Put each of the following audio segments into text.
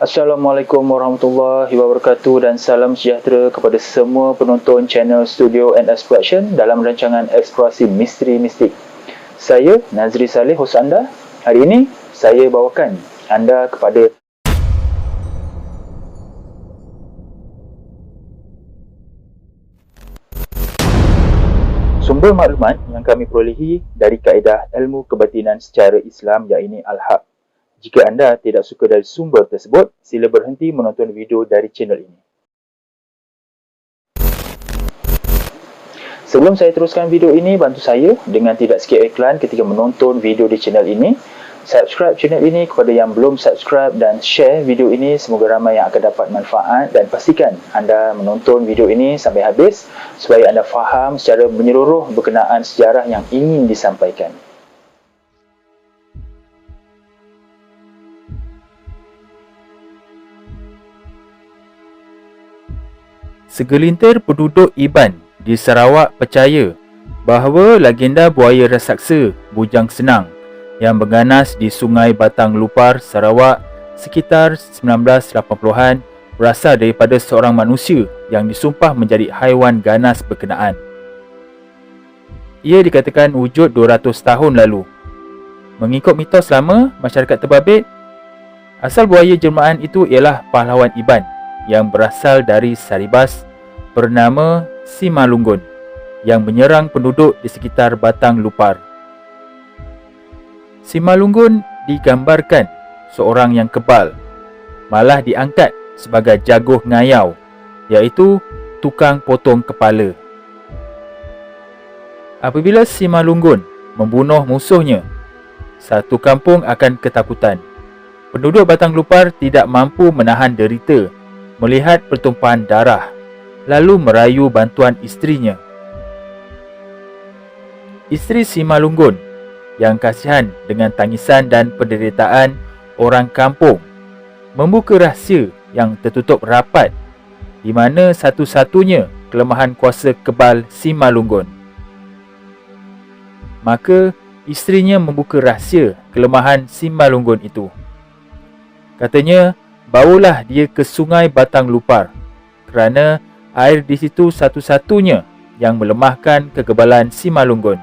Assalamualaikum warahmatullahi wabarakatuh dan salam sejahtera kepada semua penonton channel Studio and Exploration dalam rancangan Eksplorasi Misteri Mistik. Saya Nazri Saleh, hos anda. Hari ini saya bawakan anda kepada sumber maklumat yang kami perolehi dari kaedah ilmu kebatinan secara Islam, iaitu Al-Haq. Jika anda tidak suka dari sumber tersebut, sila berhenti menonton video dari channel ini. Sebelum saya teruskan video ini, bantu saya dengan tidak skip iklan ketika menonton video di channel ini. Subscribe channel ini kepada yang belum subscribe dan share video ini, semoga ramai yang akan dapat manfaat, dan pastikan anda menonton video ini sampai habis supaya anda faham secara menyeluruh berkenaan sejarah yang ingin disampaikan. Segelintir penduduk Iban di Sarawak percaya bahawa legenda buaya raksasa Bujang Senang yang berganas di Sungai Batang Lupar, Sarawak sekitar 1980-an berasal daripada seorang manusia yang disumpah menjadi haiwan ganas berkenaan. Ia dikatakan wujud 200 tahun lalu. Mengikut mitos lama masyarakat terbabit, asal buaya jelmaan itu ialah pahlawan Iban yang berasal dari Saribas bernama Simalungun yang menyerang penduduk di sekitar Batang Lupar. Simalungun digambarkan seorang yang kebal, malah diangkat sebagai jaguh ngayau, iaitu tukang potong kepala. Apabila Simalungun membunuh musuhnya, satu kampung akan ketakutan. Penduduk Batang Lupar tidak mampu menahan derita melihat pertumpahan darah, lalu merayu bantuan isterinya. Isteri Simalungun yang kasihan dengan tangisan dan penderitaan orang kampung membuka rahsia yang tertutup rapat, di mana satu-satunya kelemahan kuasa kebal Simalungun. Maka isterinya membuka rahsia kelemahan Simalungun itu. Katanya, bawalah dia ke Sungai Batang Lupar kerana air di situ satu-satunya yang melemahkan kekebalan Simalungun.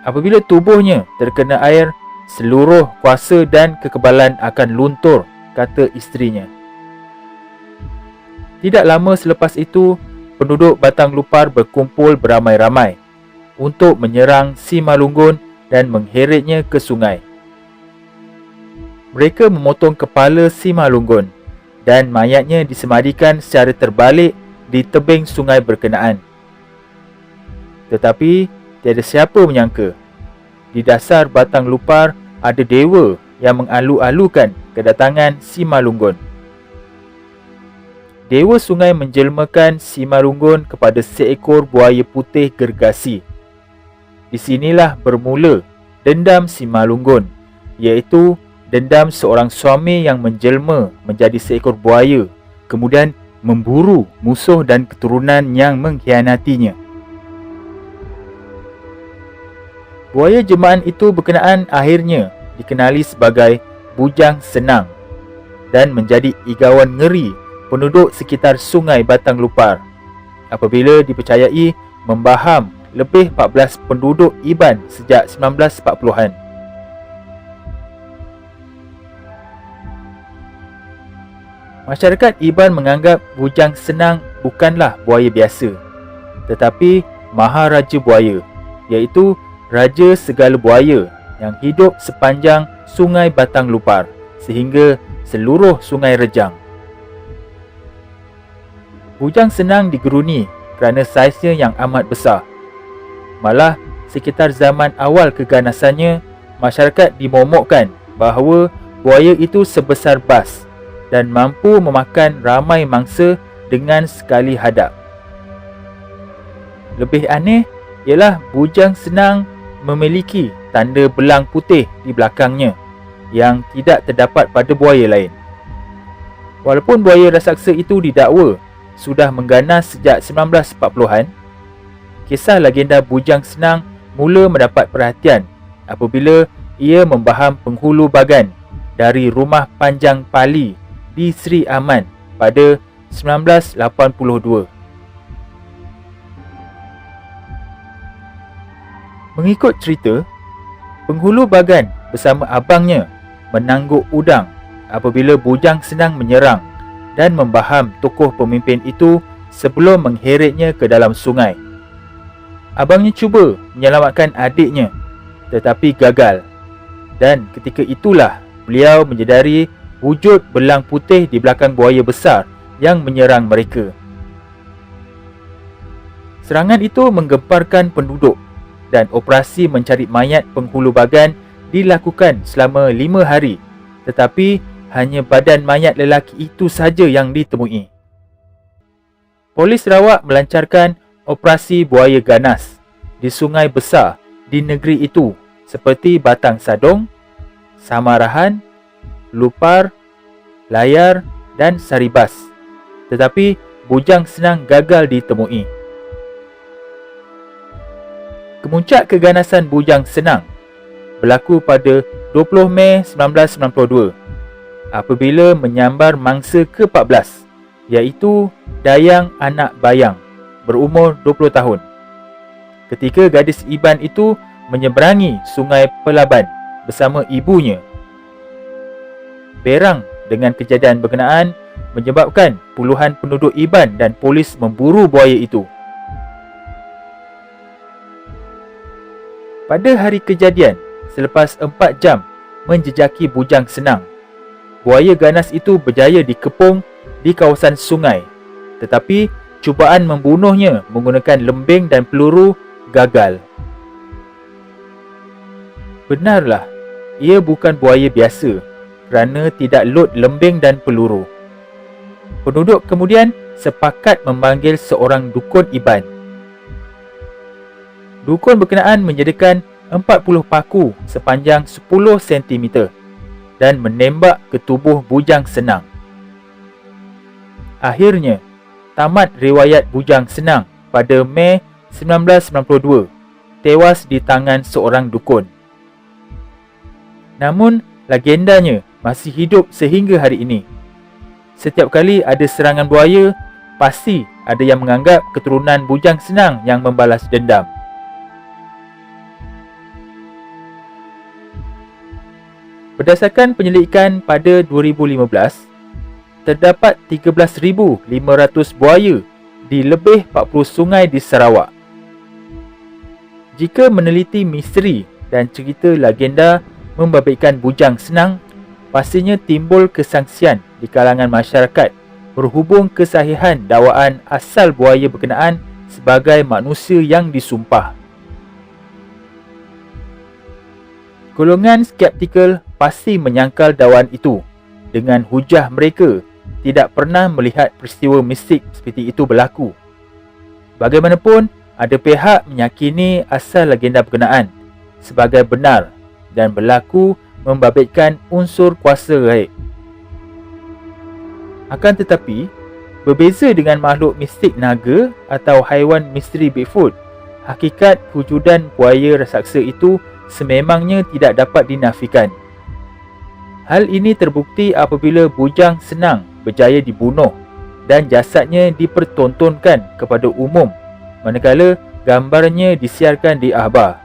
Apabila tubuhnya terkena air, seluruh kuasa dan kekebalan akan luntur, kata isterinya. Tidak lama selepas itu, penduduk Batang Lupar berkumpul beramai-ramai untuk menyerang Simalungun dan mengheretnya ke sungai. Mereka memotong kepala Simalungun dan mayatnya disemadikan secara terbalik di tebing sungai berkenaan. Tetapi tiada siapa menyangka di dasar Batang Lupar ada dewa yang mengalu-alukan kedatangan Simalungun. Dewa sungai menjelmakan Simalungun kepada seekor buaya putih gergasi. Di sinilah bermula dendam Simalungun, iaitu dendam seorang suami yang menjelma menjadi seekor buaya, kemudian memburu musuh dan keturunan yang mengkhianatinya. Buaya jelmaan itu berkenaan akhirnya dikenali sebagai Bujang Senang dan menjadi igawan ngeri penduduk sekitar Sungai Batang Lupar apabila dipercayai membaham lebih 14 penduduk Iban sejak 1940-an. Masyarakat Iban menganggap Bujang Senang bukanlah buaya biasa, tetapi Maharaja Buaya, iaitu Raja segala buaya yang hidup sepanjang Sungai Batang Lupar sehingga seluruh Sungai Rejang. Bujang Senang digeruni kerana saiznya yang amat besar. Malah sekitar zaman awal keganasannya, masyarakat dimomokkan bahawa buaya itu sebesar bas dan mampu memakan ramai mangsa dengan sekali hadap. Lebih aneh ialah Bujang Senang memiliki tanda belang putih di belakangnya yang tidak terdapat pada buaya lain. Walaupun buaya raksasa itu didakwa sudah mengganas sejak 1940-an, kisah legenda Bujang Senang mula mendapat perhatian apabila ia membaham penghulu bagan dari Rumah Panjang Pali di Sri Aman pada 1982. Mengikut cerita, penghulu bagan bersama abangnya menangguk udang apabila bujang senang menyerang dan membaham tokoh pemimpin itu sebelum mengheretnya ke dalam sungai. Abangnya cuba menyelamatkan adiknya tetapi gagal, dan ketika itulah beliau menyedari wujud belang putih di belakang buaya besar yang menyerang mereka. Serangan itu menggemparkan penduduk dan operasi mencari mayat penghulu bagan dilakukan selama 5 hari, tetapi hanya badan mayat lelaki itu saja yang ditemui. Polis Sarawak melancarkan operasi buaya ganas di sungai besar di negeri itu seperti Batang Sadong, Samarahan, Lupar, Layar dan Saribas, tetapi bujang senang gagal ditemui. Kemuncak keganasan bujang senang berlaku pada 20 Mei 1992 apabila menyambar mangsa ke-14, iaitu Dayang Anak Bayang berumur 20 tahun. Ketika gadis Iban itu menyeberangi Sungai Pelaban bersama ibunya. Berang dengan kejadian berkenaan menyebabkan puluhan penduduk Iban dan polis memburu buaya itu. Pada hari kejadian, selepas 4 jam menjejaki bujang senang, buaya ganas itu berjaya dikepung di kawasan sungai, tetapi cubaan membunuhnya menggunakan lembing dan peluru gagal. Benarlah, ia bukan buaya biasa kerana tidak load lembing dan peluru. Penduduk kemudian sepakat memanggil seorang dukun Iban. Dukun berkenaan menyediakan 40 paku sepanjang 10 cm dan menembak ke tubuh bujang senang. Akhirnya, tamat riwayat bujang senang pada Mei 1992, tewas di tangan seorang dukun. Namun, legendanya masih hidup sehingga hari ini. Setiap kali ada serangan buaya, pasti ada yang menganggap keturunan bujang senang yang membalas dendam. Berdasarkan penyelidikan pada 2015, terdapat 13,500 buaya di lebih 40 sungai di Sarawak. Jika meneliti misteri dan cerita legenda membabitkan bujang senang, pastinya timbul kesangsian di kalangan masyarakat berhubung kesahihan dakwaan asal buaya berkenaan sebagai manusia yang disumpah. Golongan skeptikal pasti menyangkal dakwaan itu dengan hujah mereka tidak pernah melihat peristiwa mistik seperti itu berlaku. Bagaimanapun, ada pihak meyakini asal legenda berkenaan sebagai benar dan berlaku membabitkan unsur kuasa gaib. Akan tetapi, berbeza dengan makhluk mistik naga atau haiwan misteri Bigfoot, hakikat wujudan buaya raksasa itu sememangnya tidak dapat dinafikan. Hal ini terbukti apabila bujang senang berjaya dibunuh dan jasadnya dipertontonkan kepada umum manakala gambarnya disiarkan di akhbar.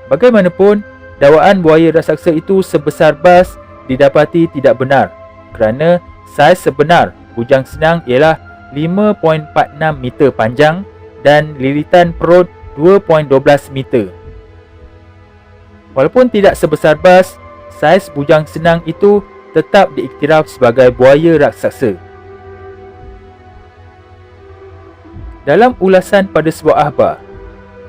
Bagaimanapun, dakwaan buaya raksasa itu sebesar bas didapati tidak benar kerana saiz sebenar bujang senang ialah 5.46 meter panjang dan lilitan perut 2.12 meter. Walaupun tidak sebesar bas, saiz bujang senang itu tetap diiktiraf sebagai buaya raksasa. Dalam ulasan pada sebuah akhbar,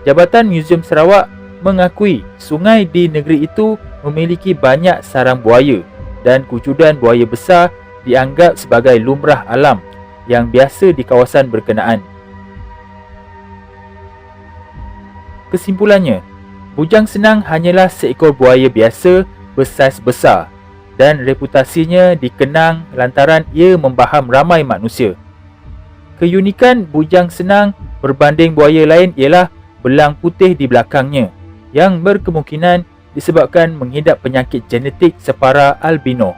Jabatan Muzium Sarawak mengakui sungai di negeri itu memiliki banyak sarang buaya dan wujudan buaya besar dianggap sebagai lumrah alam yang biasa di kawasan berkenaan. Kesimpulannya, bujang senang hanyalah seekor buaya biasa bersaiz besar dan reputasinya dikenang lantaran ia membaham ramai manusia. Keunikan bujang senang berbanding buaya lain ialah belang putih di belakangnya yang berkemungkinan disebabkan mengidap penyakit genetik separa albino.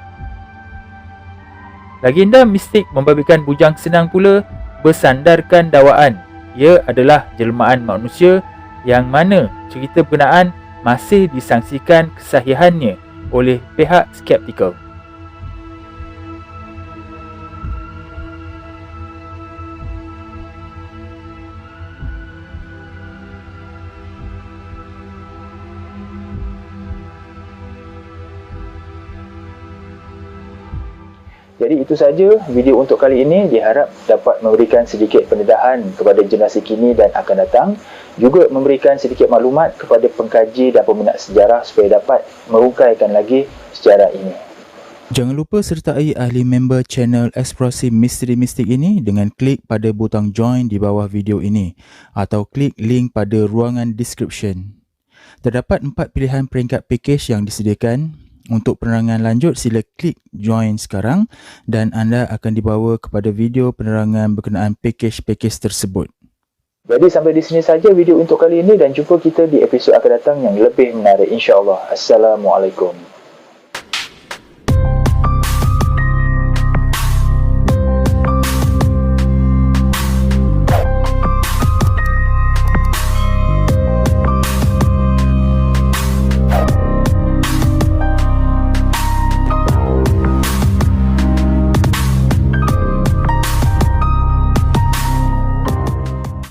Legenda mistik membabitkan Bujang Senang pula bersandarkan dakwaan ia adalah jelmaan manusia yang mana cerita berkenaan masih disangsikan kesahihannya oleh pihak skeptikal. Jadi itu saja video untuk kali ini, diharap dapat memberikan sedikit pendedahan kepada generasi kini dan akan datang, juga memberikan sedikit maklumat kepada pengkaji dan peminat sejarah supaya dapat merungkaikan lagi sejarah ini. Jangan lupa sertai ahli member channel Eksplorasi Misteri Mistik ini dengan klik pada butang join di bawah video ini atau klik link pada ruangan description. Terdapat 4 pilihan peringkat package yang disediakan. Untuk penerangan lanjut, sila klik join sekarang dan anda akan dibawa kepada video penerangan berkenaan package-package tersebut. Jadi sampai di sini saja video untuk kali ini dan jumpa kita di episod akan datang yang lebih menarik insya-Allah. Assalamualaikum.